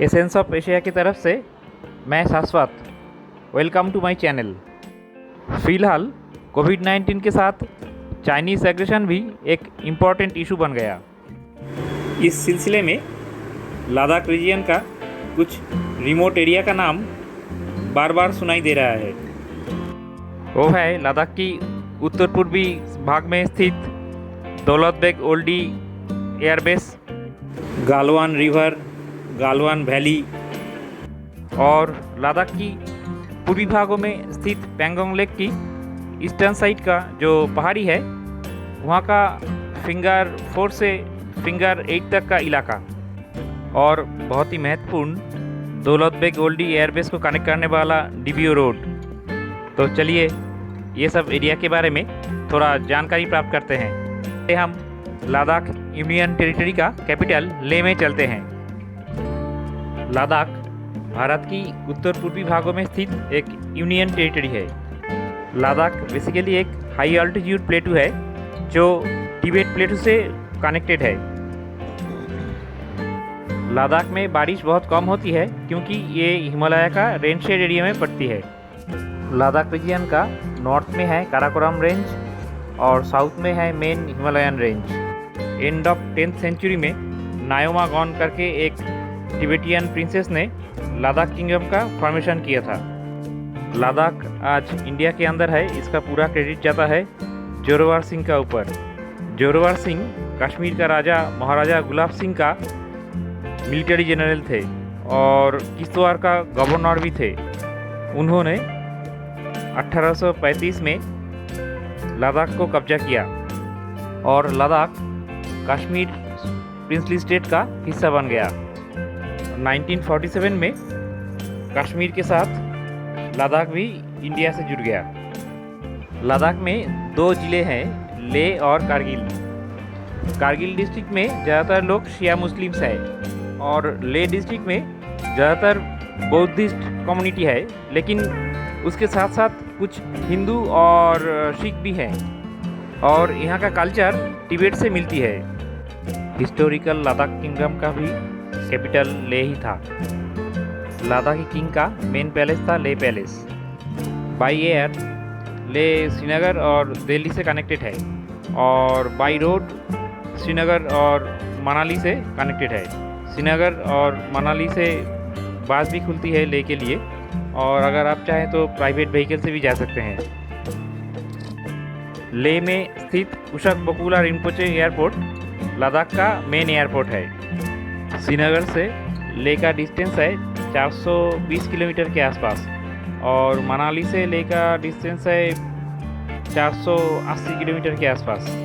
Essence of Asia की तरफ से मैं Shashwat. Welcome to my channel. फ़िलहाल कोविड-19 के साथ चाइनीज़ एग्रेशन भी एक इम्पॉर्टेंट इशू बन गया। इस सिलसिले में लद्दाख रीजन का कुछ रिमोट एरिया का नाम बार बार सुनाई दे रहा है। वो है लद्दाख की उत्तर पूर्वी भाग में स्थित Daulat Beg Oldi airbase, Galwan river, Galwan valley और लद्दाख की पूर्वी भागों में स्थित पैंगोंग लेक की ईस्टर्न साइड का जो पहाड़ी है वहाँ का फिंगर 4 से फिंगर 8 तक का इलाका और बहुत ही महत्वपूर्ण दौलत बेग ओल्डी एयरबेस को कनेक्ट करने वाला डीबीओ रोड। तो चलिए ये सब एरिया के बारे में थोड़ा जानकारी प्राप्त करते हैं। हम लद्दाख यूनियन टेरिटरी का कैपिटल लेह में चलते हैं। लद्दाख भारत की उत्तर पूर्वी भागों में स्थित एक यूनियन टेरिटरी है। लद्दाख बेसिकली एक हाई अल्टीट्यूड प्लेटू है जो तिब्बत प्लेटू से कनेक्टेड है। लद्दाख में बारिश बहुत कम होती है क्योंकि ये हिमालय का रेन शेड एरिया में पड़ती है। लद्दाख रीजन का नॉर्थ में है काराकोरम रेंज और साउथ में है main Himalayan range. End of 10th century में नायोमा गॉन करके एक तिब्बतियन प्रिंसेस ने लद्दाख किंगडम का फॉर्मेशन किया था। लद्दाख आज इंडिया के अंदर है, इसका पूरा क्रेडिट जाता है जोरावर सिंह का ऊपर। जोरावर सिंह कश्मीर का राजा महाराजा गुलाब सिंह का मिलिट्री जनरल थे और किश्तवाड़ का गवर्नर भी थे। उन्होंने 1835 में लद्दाख को कब्जा किया और लद्दाख कश्मीर प्रिंसली स्टेट का हिस्सा बन गया। 1947 में कश्मीर के साथ लद्दाख भी इंडिया से जुड़ गया। लद्दाख में 2 ज़िले हैं, लेह और कारगिल। कारगिल डिस्ट्रिक्ट में ज़्यादातर लोग शिया मुस्लिम्स हैं और लेह डिस्ट्रिक्ट में ज़्यादातर बौद्धिस्ट कम्युनिटी है, लेकिन उसके साथ साथ कुछ हिंदू और सिख भी हैं और यहाँ का कल्चर तिब्बत से मिलती है। हिस्टोरिकल लद्दाख किंगडम का भी कैपिटल लेह ही था। लद्दाखी किंग का मेन पैलेस था Leh palace. By air Leh Srinagar और दिल्ली से कनेक्टेड है और बाई रोड श्रीनगर और मनाली से कनेक्टेड है। श्रीनगर और मनाली से बस भी खुलती है लेह के लिए और अगर आप चाहें तो प्राइवेट व्हीकल से भी जा सकते हैं। लेह में स्थित कुशक बकुला रिम्पोचे एयरपोर्ट लद्दाख का मेन एयरपोर्ट है। श्रीनगर से लेह का डिस्टेंस है 420 किलोमीटर के आसपास और मनाली से लेह का डिस्टेंस है 480 किलोमीटर के आसपास।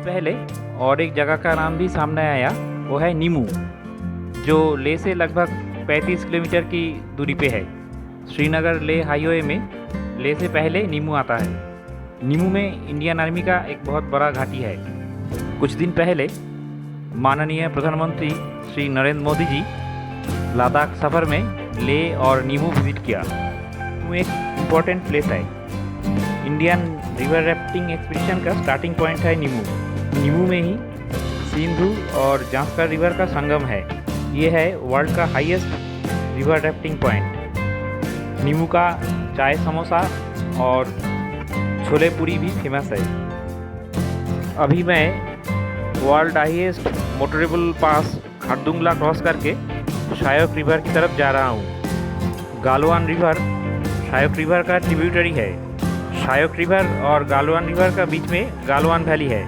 पहले और एक जगह का नाम भी सामने आया, वो है नीमू, जो लेह से लगभग 35 किलोमीटर की दूरी पे है। श्रीनगर लेह हाईवे में लेह से पहले नीमू आता है। नीमू में इंडियन आर्मी का एक बहुत बड़ा घाटी है। कुछ दिन पहले माननीय प्रधानमंत्री श्री नरेंद्र मोदी जी लद्दाख सफ़र में लेह और नीमू विजिट किया। नीमू एक इम्पोर्टेंट प्लेस है। इंडियन रिवर राफ्टिंग एक्सपीडिशन का स्टार्टिंग पॉइंट है नीमू। नीमू में ही सिंधु और जांस्कर रिवर का संगम है। ये है वर्ल्ड का हाईएस्ट रिवर राफ्टिंग पॉइंट। नीमू का चाय समोसा और छोले पूरी भी फेमस है। अभी मैं world highest motorable pass Khardungla cross करके शायोक रिवर की तरफ जा रहा हूँ। गालवान रिवर शायोक रिवर का ट्रिब्यूटरी है। शायोक रिवर और गालवान रिवर का बीच में गालवान वैली है।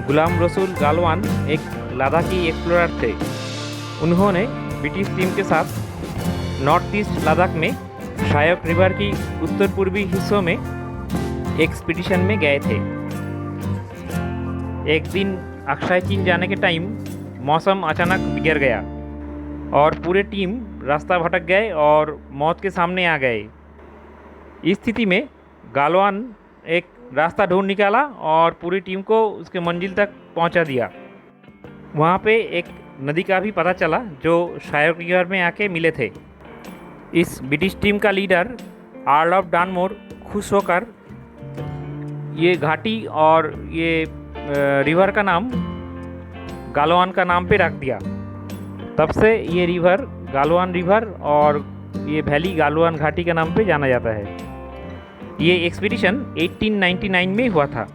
गुलाम रसूल गालवान एक लद्दाखी एक्सप्लोरर थे। उन्होंने ब्रिटिश टीम के साथ नॉर्थ ईस्ट लद्दाख में शायोक रिवर की उत्तर पूर्वी हिस्सों में एक्सपीडिशन में गए थे। एक दिन अक्षय चीन जाने के टाइम मौसम अचानक बिगड़ गया और पूरे टीम रास्ता भटक गए और मौत के सामने आ गए। इस स्थिति में गालवान एक रास्ता ढूंढ निकाला और पूरी टीम को उसके मंजिल तक पहुंचा दिया। वहां पे एक नदी का भी पता चला जो शायक रिवर में आके मिले थे। इस ब्रिटिश टीम का लीडर अर्ल ऑफ डानमोर खुश होकर ये घाटी और ये रिवर का नाम गालवान का नाम पे रख दिया। तब से ये रिवर गालवान रिवर और ये वैली गालवान घाटी के नाम पे जाना जाता है। ये एक्सपीडिशन 1899 में हुआ था।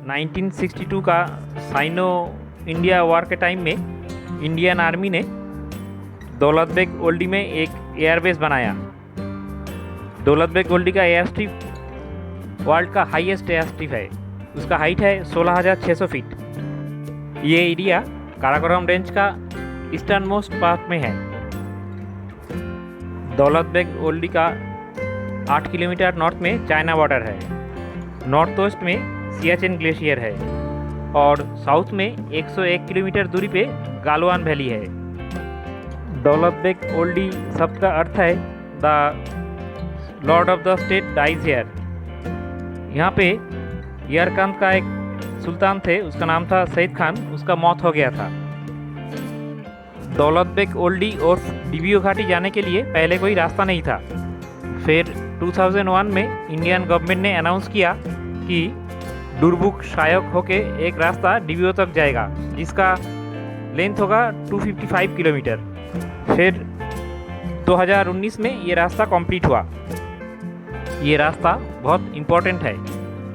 1962 का साइनो इंडिया वॉर के टाइम में इंडियन आर्मी ने दौलत बेग ओल्डी में एक एयरबेस बनाया। दौलत बेग ओल्डी का एयर स्ट्रिप वर्ल्ड का हाईएस्ट एयर स्ट्रिप है। उसका हाइट है 16,600 फीट। ये एरिया काराकोरम रेंज का ईस्टर्न मोस्ट पार्ट में है। दौलत बेग ओल्डी का 8 किलोमीटर नॉर्थ में चाइना बॉर्डर है। नॉर्थ वेस्ट में सियाचिन ग्लेशियर है और साउथ में 101 किलोमीटर दूरी पे गालवान वैली है। दौलत बेग ओल्डी शब्द का अर्थ है the lord of the state dies here. यहाँ पे यरकांत का एक सुल्तान थे, उसका नाम था सईद खान, उसका मौत हो गया था। दौलत बेग ओल्डी और डिबियो घाटी जाने के लिए पहले कोई रास्ता नहीं था। फिर 2001 में इंडियन गवर्नमेंट ने अनाउंस किया कि डुरबुक शायक होके एक रास्ता डिबियो तक जाएगा जिसका लेंथ होगा 255 किलोमीटर। फिर 2019 में ये रास्ता कंप्लीट हुआ। ये रास्ता बहुत इम्पोर्टेंट है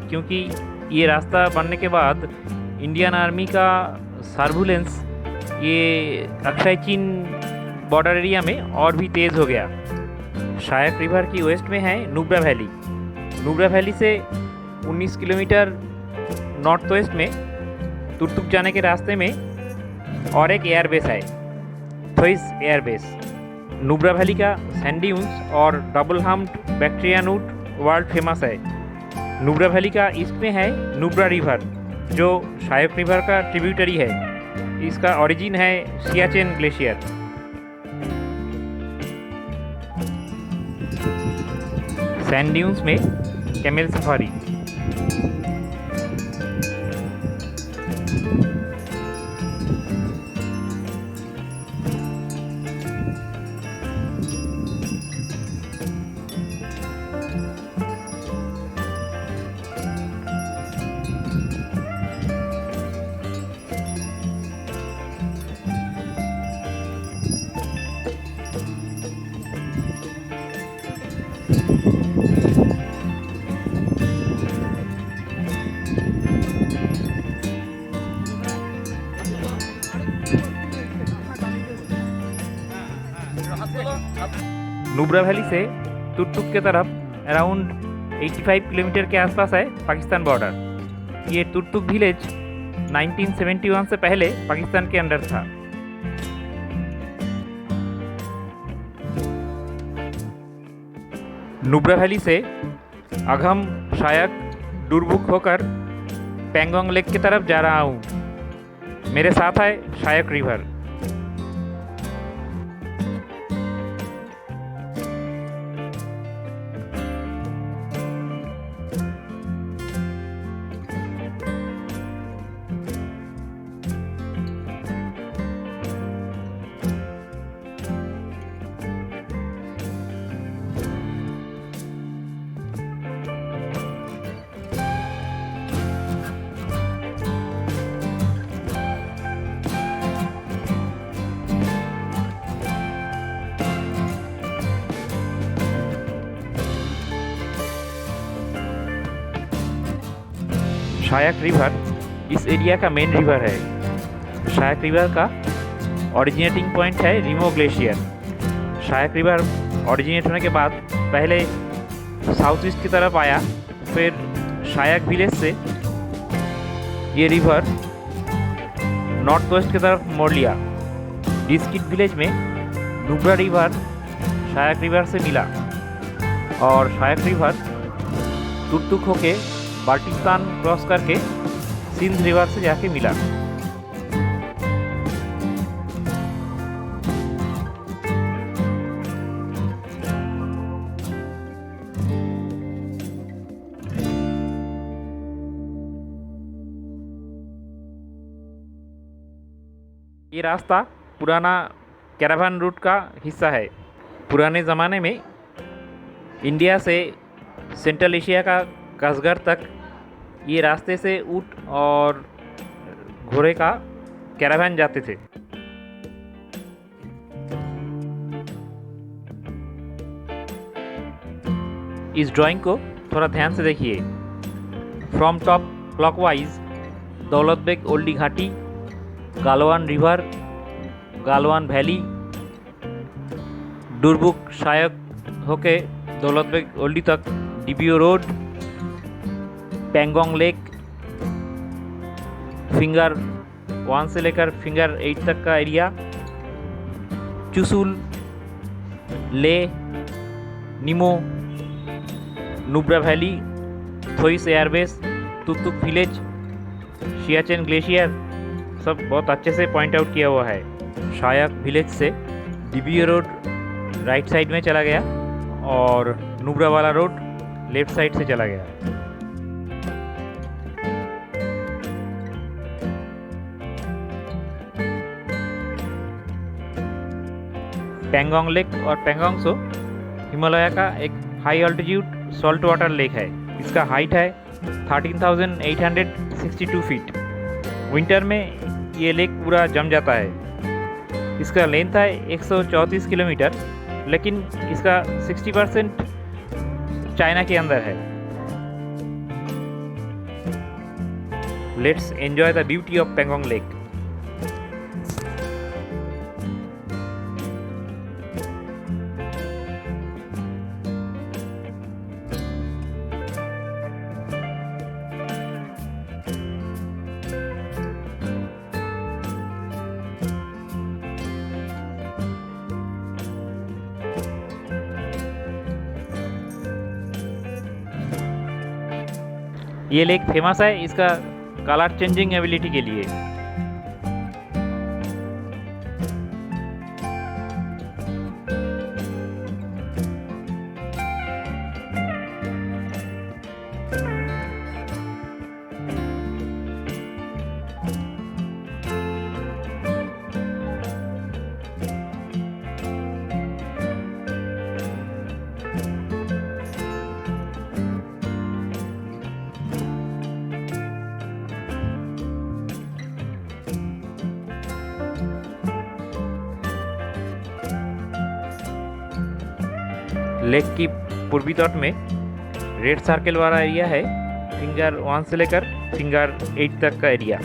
क्योंकि ये रास्ता बनने के बाद इंडियन आर्मी का सर्विलेंस ये अक्षय चीन बॉर्डर एरिया में और भी तेज़ हो गया। शायक रिवर की वेस्ट में है नुब्रा वैली। नुब्रा वैली से 19 किलोमीटर नॉर्थ वेस्ट में तुर्तुक जाने के रास्ते में और एक एयरबेस है, थोइस एयरबेस। नुब्रा वैली का सैंडी ड्यून्स और डबल हम्प्ड बैक्टीरिया नूट वर्ल्ड फेमस है। नुब्रा वैली का ईस्ट में है नुब्रा रिवर जो शायक रिवर का ट्रिब्यूटरी है। इसका ओरिजिन है सियाचिन ग्लेशियर। सैंड ड्यून्स में कैमल सफारी। नुब्रा वैली से तुर्तुक के तरफ अराउंड 85 किलोमीटर के आसपास है पाकिस्तान बॉर्डर। ये तुर्तुक विलेज 1971 से पहले पाकिस्तान के अंडर था। नुब्रा वैली से अघम शायक डुरबुक होकर पेंगोंग लेक की तरफ जा रहा हूँ। मेरे साथ है शायक रिवर। शायक रिवर इस एरिया का मेन रिवर है। शायक रिवर का ओरिजिनेटिंग पॉइंट है रिमो ग्लेशियर। शायक रिवर ओरिजिनेट होने के बाद पहले साउथ ईस्ट की तरफ आया, फिर शायक विलेज से ये रिवर नॉर्थ वेस्ट की तरफ मोड़ लिया। डिस्किट विलेज में नुब्रा रिवर शायक रिवर से मिला और शायक रिवर तुर्तुक होके बाल्टिस्तान क्रॉस करके सिंध रिवर से जाके मिला। ये रास्ता पुराना कैरावान रूट का हिस्सा है। पुराने ज़माने में इंडिया से सेंट्रल एशिया का कसगर तक ये रास्ते से ऊँट और घोड़े का कैरावान जाते थे। इस ड्राइंग को थोड़ा ध्यान से देखिए। फ्रॉम टॉप क्लॉकवाइज दौलत बेग ओल्डी घाटी, गालवान रिवर, गालवान वैली, डुरबुक शायक होके दौलत बेग ओल्डी तक, DBO road, Pangong lake, finger 1 से लेकर फिंगर 8 तक का area, Chushul, Leh, Nimmo, Nubra valley, Thoise airbase, Turtuk village, Siachen glacier, सब बहुत अच्छे से पॉइंट आउट किया हुआ है। शायक विलेज से डीबीओ रोड राइट साइड में चला गया और नुब्रा वाला रोड लेफ्ट साइड से चला गया। पैंगोंग लेक और पैंगोंग सो हिमालय का एक high altitude salt water lake है। इसका हाइट है 13,862 फीट। विंटर में ये लेक पूरा जम जाता है। इसका लेंथ है 134 किलोमीटर, लेकिन इसका 60% चाइना के अंदर है। Let's enjoy the beauty of Pangong lake. ये लेक फेमस है इसका कलर चेंजिंग एबिलिटी के लिए। लेक की पूर्वी तट में रेड सर्कल वाला एरिया है, फिंगर 1 से लेकर फिंगर 8 तक का एरिया।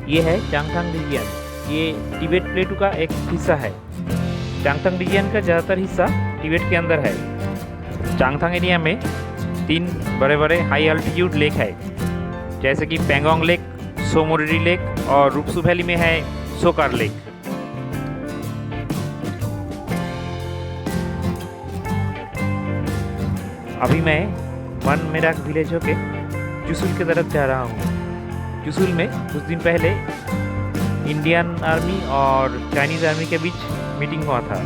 ये है चांगथांग रीजियन। ये तिब्बत प्लेटू का एक हिस्सा है। चांगथांग रीजियन का ज़्यादातर हिस्सा तिब्बत के अंदर है। चांगथांग एरिया में 3 बड़े बड़े हाई अल्टीट्यूड लेक है, जैसे कि पैंगोंग लेक, सोमोरिरी लेक और रुक्सू वैली में है सोकार लेक। अभी मैं मन मेरा विलेज होके चुसुल की तरफ जा रहा हूँ। चुसुल में कुछ दिन पहले इंडियन आर्मी और चाइनीज़ आर्मी के बीच मीटिंग हुआ था।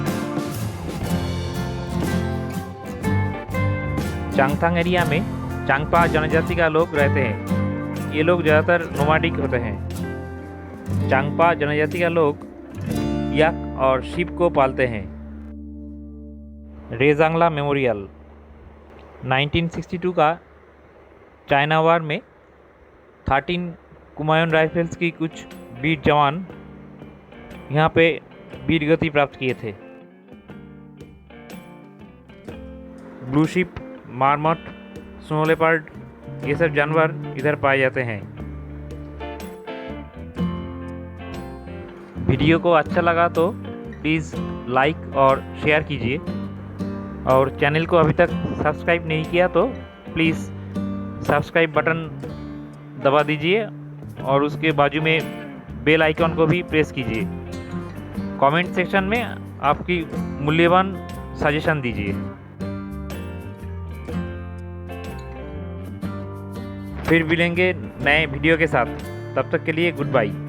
चांगथांग एरिया में चांगपा जनजाति का लोग रहते हैं। ये लोग ज़्यादातर नोमाडिक होते हैं। चांगपा जनजाति का लोग याक और शीप को पालते हैं। रेजांगला मेमोरियल 1962 का चाइना वार में 13 कुमायून राइफल्स की कुछ वीर जवान यहाँ पे वीर गति प्राप्त किए थे। Blue sheep, marmot, snow leopard ये सब जानवर इधर पाए जाते हैं। वीडियो को अच्छा लगा तो प्लीज़ लाइक और शेयर कीजिए, और चैनल को अभी तक सब्सक्राइब नहीं किया तो प्लीज़ सब्सक्राइब बटन दबा दीजिए और उसके बाजू में बेल आइकन को भी प्रेस कीजिए। कमेंट सेक्शन में आपकी मूल्यवान सजेशन दीजिए। फिर मिलेंगे नए वीडियो के साथ, तब तक के लिए गुड बाय।